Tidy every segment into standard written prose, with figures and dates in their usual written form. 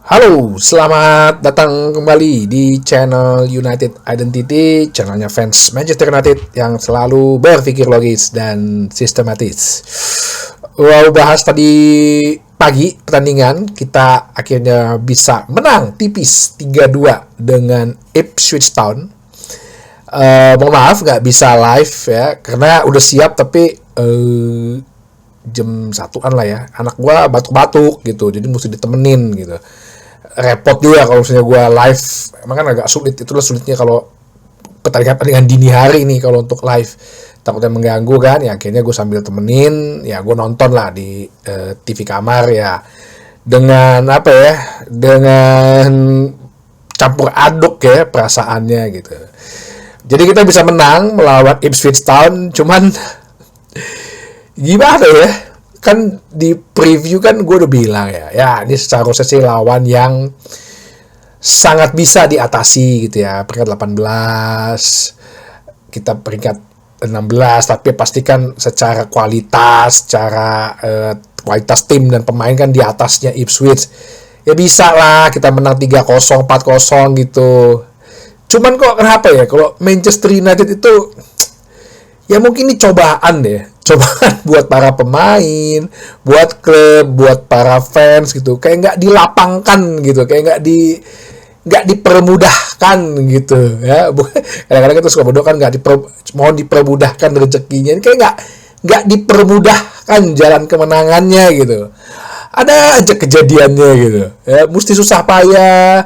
Halo, selamat datang kembali di channel United Identity, channelnya fans Manchester United yang selalu berpikir logis dan sistematis. Bahas tadi pagi pertandingan, kita akhirnya bisa menang tipis 3-2 dengan Ipswich Town. Mohon maaf nggak bisa live ya, karena udah siap tapi jam 1-an lah ya. Anak gua batuk-batuk gitu, jadi mesti ditemenin gitu. Repot juga kalau misalnya gue live, emang kan agak sulit. Itulah sulitnya kalau pertandingan dini hari nih, kalau untuk live takutnya mengganggu kan ya. Akhirnya gue sambil temenin ya, gue nonton lah di TV kamar ya, dengan apa ya, dengan campur aduk ya perasaannya gitu. Jadi kita bisa menang melawan Ipswich Town, cuman gimana ya, kan di preview kan gue udah bilang ya ini seharusnya sih lawan yang sangat bisa diatasi gitu ya. Peringkat 18, kita peringkat 16, tapi pastikan secara kualitas, secara kualitas tim dan pemain kan di atasnya Ipswich. Ya bisa lah kita menang 3-0, 4-0 gitu. Cuman kok kenapa ya kalau Manchester United itu, ya mungkin ini cobaan deh. Cobaan buat para pemain, buat klub, buat para fans gitu. Kayak nggak dilapangkan gitu, kayak nggak dipermudahkan gitu ya. Kadang-kadang kita suka bodoh kan, mohon dipermudahkan rezekinya. Kayak nggak dipermudahkan jalan kemenangannya gitu. Ada aja kejadiannya gitu ya. Mesti susah payah,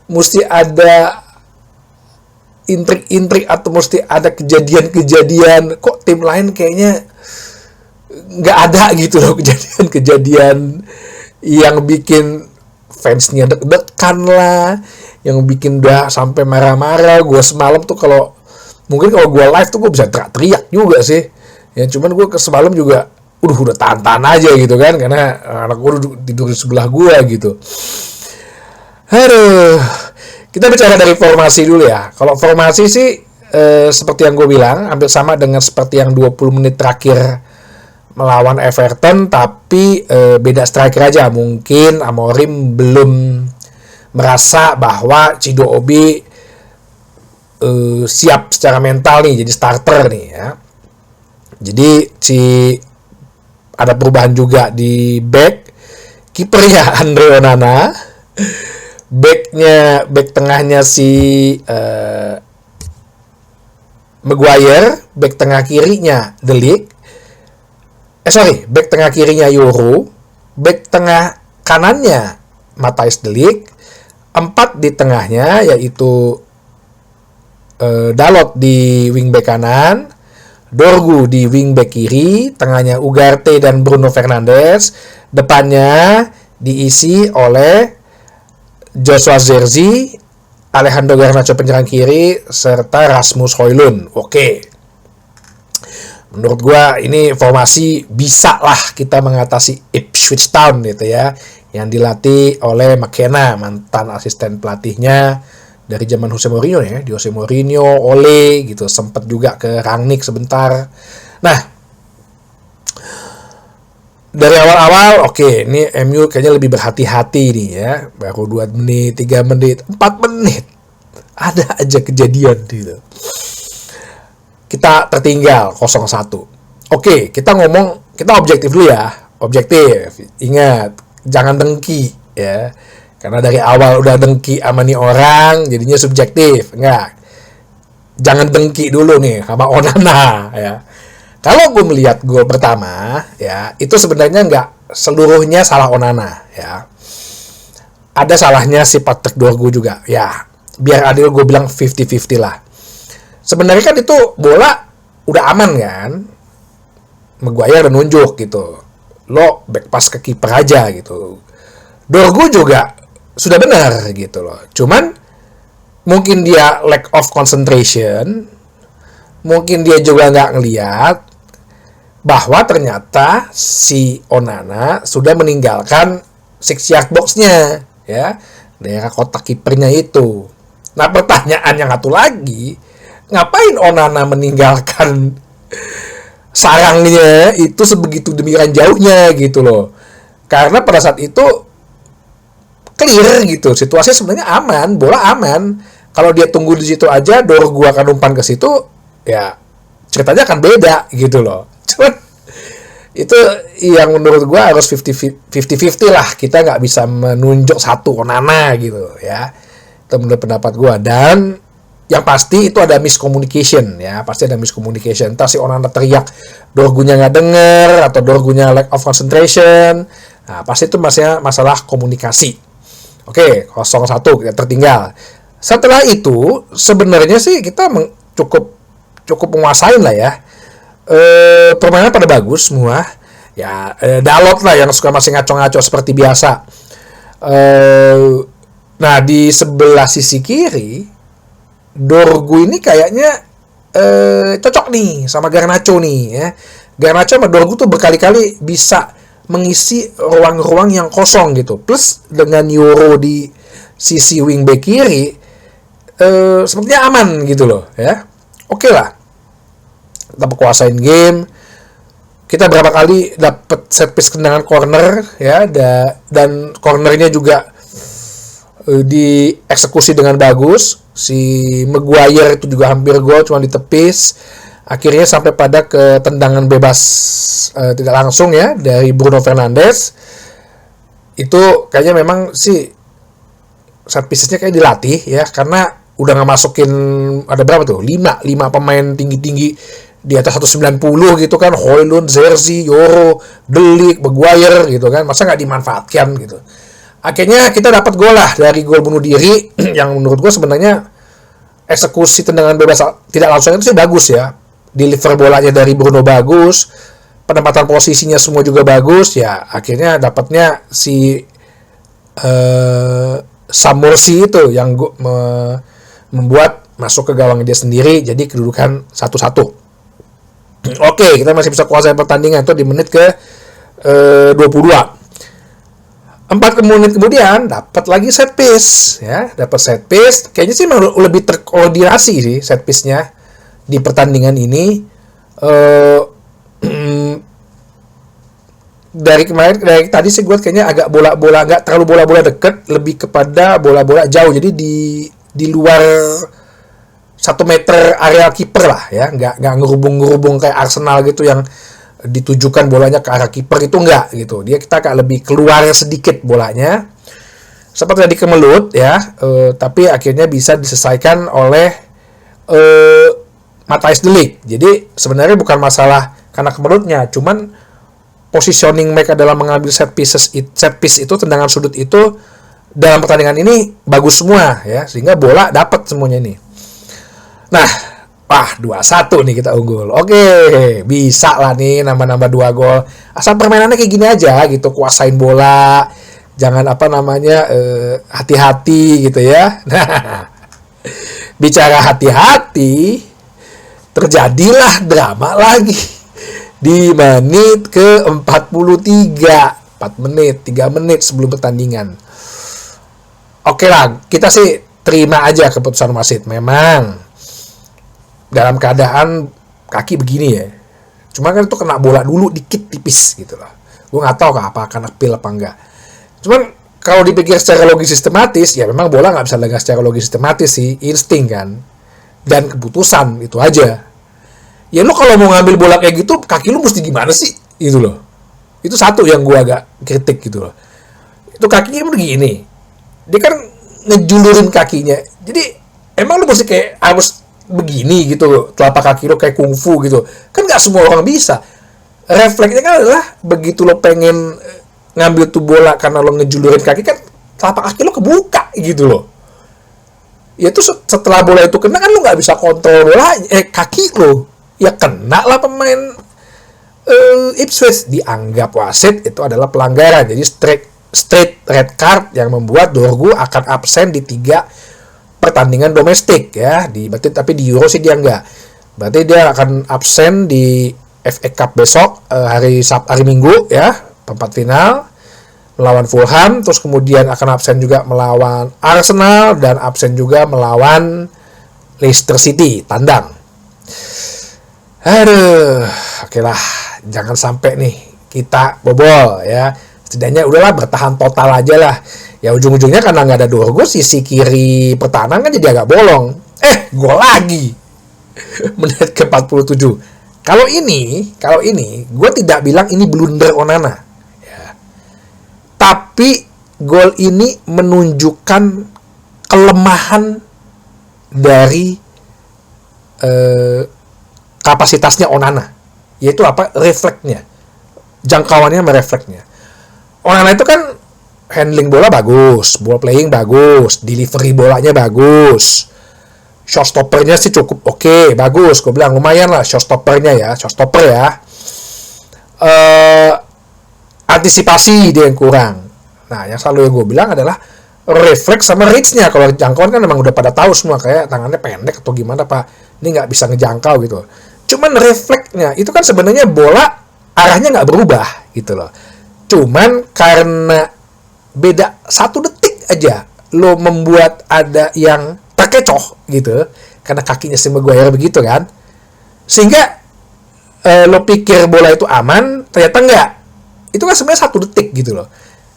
mesti ada intrik-intrik, atau mesti ada kejadian-kejadian. Kok tim lain kayaknya nggak ada gitu loh, kejadian-kejadian yang bikin fansnya deg-degan lah, yang bikin udah sampai marah-marah. Gue semalam tuh kalau gue live tuh gue bisa teriak-teriak juga sih ya. Cuman gue semalam juga udah tahan-tahan aja gitu kan, karena anak gue tidur di sebelah gue gitu. Aduh, kita bicara dari formasi dulu ya. Kalau formasi sih seperti yang gue bilang, hampir sama dengan seperti yang 20 menit terakhir melawan Everton, tapi beda striker aja. Mungkin Amorim belum merasa bahwa Chido Obi siap secara mental nih jadi starter nih ya. Jadi ada perubahan juga di back. Kipernya Andre Onana, back tengahnya si Maguire, back tengah kirinya De Ligt. Back tengah kirinya Euro, back tengah kanannya Matthijs De Ligt, 4 di tengahnya yaitu Dalot di wingback kanan, Dorgu di wingback kiri, tengahnya Ugarte dan Bruno Fernandes, depannya diisi oleh Joshua Zirkzee, Alejandro Garnacho penyerang kiri, serta Rasmus Højlund. Oke. Menurut gua ini formasi bisa lah kita mengatasi Ipswich Town gitu ya, yang dilatih oleh McKenna, mantan asisten pelatihnya dari zaman Jose Mourinho ya. Di Jose Mourinho, Ole gitu, sempat juga ke Rangnick sebentar. Nah, dari awal-awal ini MU kayaknya lebih berhati-hati nih ya. Baru 2 menit, 3 menit, 4 menit ada aja kejadian gitu. Kita tertinggal 0-1. Oke, kita objektif dulu ya. Objektif. Ingat, jangan dengki ya. Karena dari awal udah dengki sama nih orang, jadinya subjektif. Enggak. Jangan dengki dulu nih sama Onana ya. Kalau gue melihat gol pertama ya, itu sebenarnya nggak seluruhnya salah Onana ya. Ada salahnya si Patrick Dorgu juga ya. Biar adil gue bilang 50-50 lah. Sebenarnya kan itu bola udah aman kan, Maguire udah nunjuk gitu, lo back pass ke kiper aja gitu. Dorgu juga sudah benar gitu loh. Cuman mungkin dia lack of concentration, mungkin dia juga nggak ngelihat bahwa ternyata si Onana sudah meninggalkan 6 yard box-nya ya, daerah kotak kipernya itu. Nah, pertanyaan yang satu lagi, ngapain Onana meninggalkan sarangnya itu sebegitu demikian jauhnya gitu loh. Karena pada saat itu clear gitu, situasi sebenarnya aman, bola aman. Kalau dia tunggu di situ aja, Dorgu akan umpan ke situ, ya ceritanya akan beda gitu loh. Cuman itu yang menurut gua harus 50-50 lah, kita nggak bisa menunjuk satu Onana gitu ya. Itu menurut pendapat gua. Dan yang pasti itu ada miscommunication ya, pasti ada miscommunication. Entah si Onana teriak Dorgunya nggak denger atau Dorgunya lack of concentration. Nah, pasti itu masalah komunikasi. Oke, 0-1 kita tertinggal. Setelah itu sebenarnya sih kita cukup menguasain lah ya. Permainan pada bagus semua. Ya, Dalot lah yang suka masih ngaco-ngaco seperti biasa. Nah, di sebelah sisi kiri Dorgu ini kayaknya cocok nih sama Garnacho nih ya. Garnacho sama Dorgu tuh berkali-kali bisa mengisi ruang-ruang yang kosong gitu. Plus dengan Euro di sisi wingback kiri, sepertinya aman gitu loh ya. Oke lah, kita kuasain game. Kita berapa kali dapat set piece tendangan corner ya, dan cornernya juga dieksekusi dengan bagus. Si Maguire itu juga hampir gol, cuma ditepis. Akhirnya sampai pada ke tendangan bebas tidak langsung ya dari Bruno Fernandes. Itu kayaknya memang sih set piece-nya kayak dilatih ya, karena udah nggak masukin, ada berapa tuh? 5 pemain tinggi-tinggi di atas 190 gitu kan, Højlund, Zerzi, Euro, De Ligt, Maguire gitu kan, masa nggak dimanfaatkan gitu. Akhirnya kita dapat gol lah dari gol bunuh diri yang menurut gue sebenarnya eksekusi tendangan bebas tidak langsung itu sih bagus ya. Deliver bolanya dari Bruno bagus, penempatan posisinya semua juga bagus ya. Akhirnya dapatnya si Samursi itu yang membuat masuk ke gawang dia sendiri, jadi kedudukan 1-1. Oke, kita masih bisa kuasai pertandingan itu di menit ke 22. 4 menit kemudian dapat lagi set piece ya, dapat set piece. Kayaknya sih lebih terkoordinasi sih set piece-nya di pertandingan ini. Dari tadi sih gue kayaknya agak bola-bola, nggak terlalu bola-bola deket, lebih kepada bola-bola jauh. Jadi di luar 1 meter area kiper lah ya, nggak ngerubung kayak Arsenal gitu yang ditujukan bolanya ke arah kiper, itu enggak gitu. Kita agak lebih keluar sedikit bolanya. Sempat jadi kemelut ya, tapi akhirnya bisa diselesaikan oleh Matthijs de Ligt. Jadi sebenarnya bukan masalah karena kemelutnya, cuman positioning mereka dalam mengambil set piece itu, tendangan sudut itu dalam pertandingan ini bagus semua ya, sehingga bola dapat semuanya ini. Nah, 2-1 nih kita unggul. Oke, bisa lah nih nambah-nambah 2 gol. Asal permainannya kayak gini aja gitu, kuasain bola. Jangan hati-hati gitu ya. Nah, bicara hati-hati, terjadilah drama lagi di menit ke 43. 3 menit sebelum pertandingan. Oke lah, kita sih terima aja keputusan wasit. Memang dalam keadaan kaki begini ya, cuma kan itu kena bola dulu dikit tipis gitu loh. Gue nggak tahu apa akan appeal apa enggak. Cuman kalau dipikir secara logis sistematis, ya memang bola nggak bisa lagi secara logis sistematis sih, insting kan, dan keputusan itu aja. Ya lo kalau mau ngambil bola kayak gitu, kaki lo mesti gimana sih, itu loh. Itu satu yang gue agak kritik gitu loh. Itu kakinya begini, dia kan ngejulurin kakinya, jadi emang lo mesti kayak harus begini gitu, telapak kaki lo kayak kungfu gitu kan, nggak semua orang bisa. Refleksnya kan adalah begitu lo pengen ngambil tuh bola karena lo ngejulurin kaki, kan telapak kaki lo kebuka gitu loh. Ya tuh setelah bola itu kena kan lo nggak bisa kontrol bola, kaki lo ya kena lah pemain Ipswich. Dianggap wasit itu adalah pelanggaran, jadi straight red card yang membuat Dorgu akan absen di 3 pertandingan domestik ya, tapi di Euro sih dia enggak. Berarti dia akan absen di FA Cup besok, hari Minggu ya, 4 final melawan Fulham, terus kemudian akan absen juga melawan Arsenal, dan absen juga melawan Leicester City tandang. Aduh, oke lah, jangan sampai nih kita bobol ya. Setidaknya udahlah bertahan total aja lah. Ya ujung-ujungnya karena nggak ada Dorgo, sisi kiri pertahanan kan jadi agak bolong. Gol lagi. Menit ke 47. Kalau ini gue tidak bilang ini blunder Onana. Ya. Tapi gol ini menunjukkan kelemahan dari kapasitasnya Onana. Yaitu apa? Refleksnya. Jangkauannya sama refleksnya. Onana itu kan handling bola bagus, ball playing bagus, delivery bolanya bagus, shot stoppernya sih cukup oke, bagus. Gue bilang lumayan lah shot stopper ya. Antisipasi dia yang kurang. Nah, yang selalu yang gue bilang adalah refleks sama reach-nya. Kalau jangkauan kan memang udah pada tahu semua, kayak tangannya pendek atau gimana Pak, ini nggak bisa ngejangkau gitu. Cuman refleksnya itu kan sebenarnya bola arahnya nggak berubah gitu loh. Cuman karena beda 1 detik aja lo membuat ada yang terkecoh gitu, karena kakinya si Maguire begitu kan, sehingga lo pikir bola itu aman, ternyata enggak. Itu kan sebenarnya 1 detik gitu loh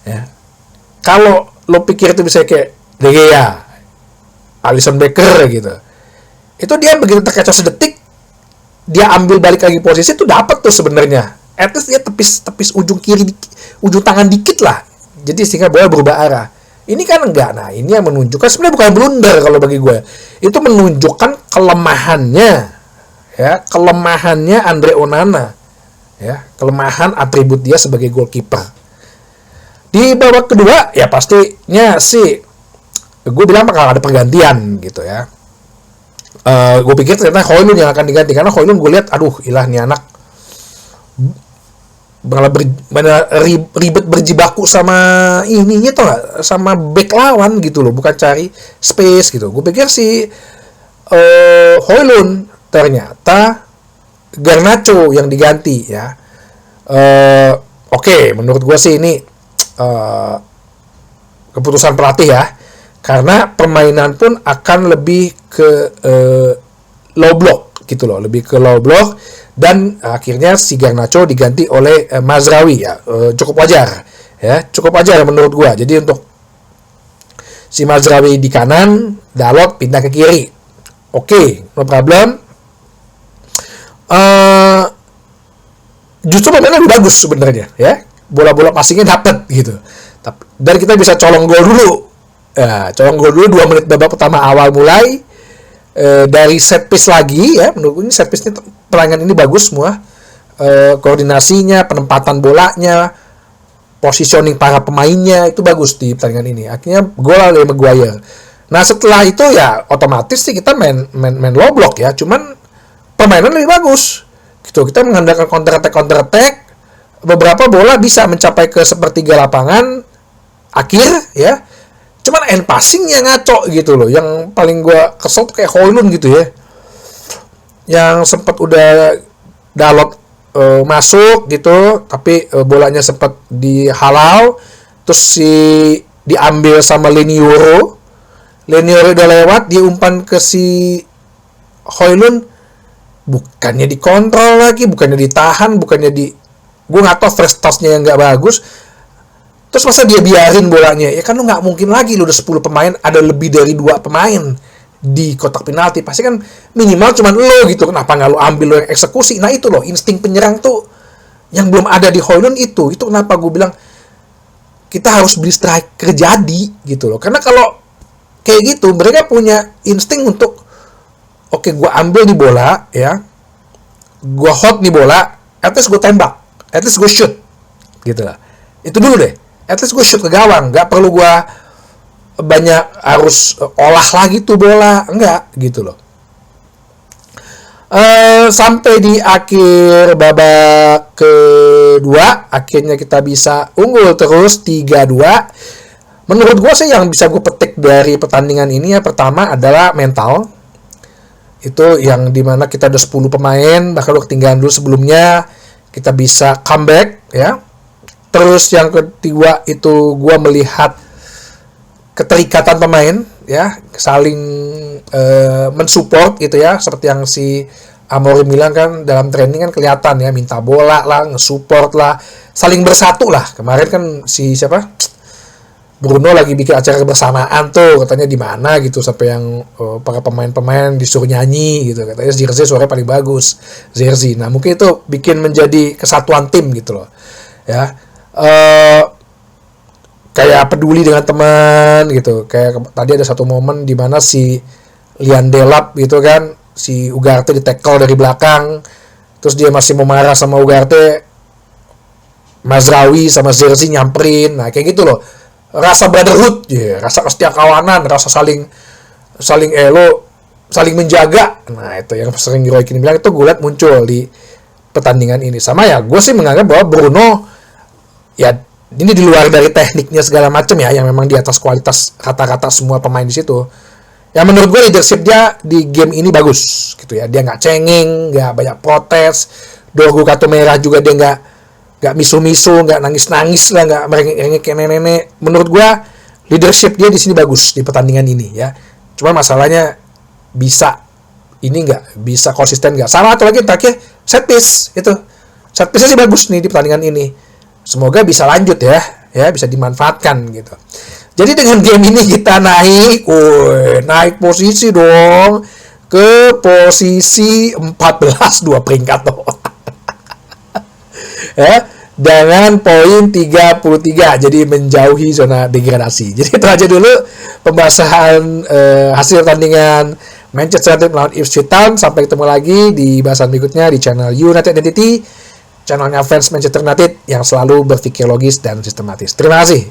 ya. Kalau lo pikir itu bisa kayak De Gea, Alisson Becker gitu, itu dia begitu terkecoh sedetik, dia ambil balik lagi posisi itu dapat tuh sebenarnya. At least dia tepis ujung kiri, ujung tangan dikit lah, jadi sehingga bola berubah arah. Ini kan enggak. Nah, ini yang menunjukkan sebenarnya bukan blunder kalau bagi gue. Itu menunjukkan kelemahannya ya, kelemahannya Andre Onana. Ya, kelemahan atribut dia sebagai goalkeeper. Di babak kedua ya pastinya sih gue bilang bakal ada pergantian gitu ya. Gue pikir ternyata Højlund yang akan diganti, karena Højlund gue lihat ilah nih anak ribet berjibaku sama ininya tuh gak? Sama back lawan gitu loh, bukan cari space gitu. Gue pikir si Højlund, ternyata Garnacho yang diganti ya. Oke, menurut gue sih ini keputusan pelatih ya, karena permainan pun akan lebih ke low block gitu loh, lebih ke low block. Dan akhirnya si Garnacho diganti oleh Mazraoui ya, cukup wajar ya, cukup wajar menurut gua. Jadi untuk si Mazraoui di kanan, Dalot pindah ke kiri, oke, no problem. Justru pemainnya lebih bagus sebenarnya ya, bola-bola passingnya dapet gitu. Dan kita bisa colong gol dulu, colong gol dulu 2 menit babak pertama awal mulai. Dari set piece lagi ya, menurut ini set piece-nya pertandingan ini bagus semua, koordinasinya, penempatan bolanya, positioning para pemainnya itu bagus di pertandingan ini. Akhirnya gol oleh Maguire. Nah setelah itu ya otomatis sih kita main low block ya, cuman permainan lebih bagus gitu. Kita mengandalkan counter attack, beberapa bola bisa mencapai ke sepertiga lapangan akhir ya. Cuman end passing-nya ngaco gitu loh. Yang paling gue kesel tuh kayak Højlund gitu ya, yang sempat udah Dalot masuk gitu, tapi bolanya sempat dihalau, terus diambil sama Lenioro udah lewat, dia umpan ke si Højlund, bukannya dikontrol lagi, bukannya ditahan, gue nggak tahu first touch-nya yang nggak bagus. Terus masa dia biarin bolanya? Ya kan lu nggak mungkin lagi, lu udah 10 pemain, ada lebih dari 2 pemain di kotak penalti. Pasti kan minimal cuman lu gitu. Kenapa nggak lu ambil, lu yang eksekusi? Nah itu loh, insting penyerang tuh yang belum ada di Højlund itu. Itu kenapa gue bilang kita harus beli striker jadi gitu loh. Karena kalau kayak gitu, mereka punya insting untuk oke, gue ambil di bola ya, gue hot nih bola, at least gue tembak, at least gue shoot gitu lah. Itu dulu deh. At least gue shoot ke gawang, nggak perlu gue banyak harus olah lagi tuh bola, enggak gitu loh. Sampai di akhir babak kedua, akhirnya kita bisa unggul terus 3-2. Menurut gue sih yang bisa gue petik dari pertandingan ini ya, pertama adalah mental. Itu yang dimana kita ada 10 pemain, bahkan lo ketinggalan dulu sebelumnya, kita bisa comeback ya. Terus yang kedua itu gue melihat keterikatan pemain ya, saling mensupport gitu ya, seperti yang si Amorim bilang kan dalam training kan kelihatan ya, minta bola lah, ngesupport lah, saling bersatu lah. Kemarin kan si siapa Bruno lagi bikin acara bersamaan tuh, katanya di mana gitu, sampai yang para pemain-pemain disuruh nyanyi gitu, katanya Zirkzee suaranya paling bagus, Zirkzee. Nah mungkin itu bikin menjadi kesatuan tim gitu loh ya. Kayak peduli dengan teman gitu, kayak tadi ada satu momen di mana si Lian Delap gitu kan, si Ugarte di tackle dari belakang, terus dia masih mau marah sama Ugarte, Mazraoui sama Zirkzee nyamperin. Nah kayak gitu loh, rasa brotherhood, rasa kesetiakawanan, rasa saling elo, saling menjaga. Nah itu yang sering Roy Keane bilang, itu gue lihat muncul di pertandingan ini. Sama ya, gue sih menganggap bahwa Bruno ya ini di luar dari tekniknya segala macam ya, yang memang di atas kualitas rata-rata semua pemain di situ. Yang menurut gue leadership dia di game ini bagus gitu ya. Dia nggak cengeng, nggak banyak protes. Dorgu kartu merah juga dia nggak misu-misu, nggak nangis-nangis lah, nggak merengek-rengek kayak nenek-nenek. Menurut gua leadership dia di sini bagus di pertandingan ini ya. Cuma masalahnya bisa ini nggak bisa konsisten nggak. Sama atau lagi terakhir set piece itu, set piece sih bagus nih di pertandingan ini. Semoga bisa lanjut ya bisa dimanfaatkan gitu. Jadi dengan game ini kita naik posisi dong ke posisi 14, 2 peringkat dong. Ya, dengan poin 33, jadi menjauhi zona degradasi. Jadi itu aja dulu pembahasan hasil pertandingan Manchester United melawan Ipswich Town. Sampai ketemu lagi di bahasan berikutnya di channel United Identity, channelnya fans Manchester United yang selalu berpikir logis dan sistematis. Terima kasih.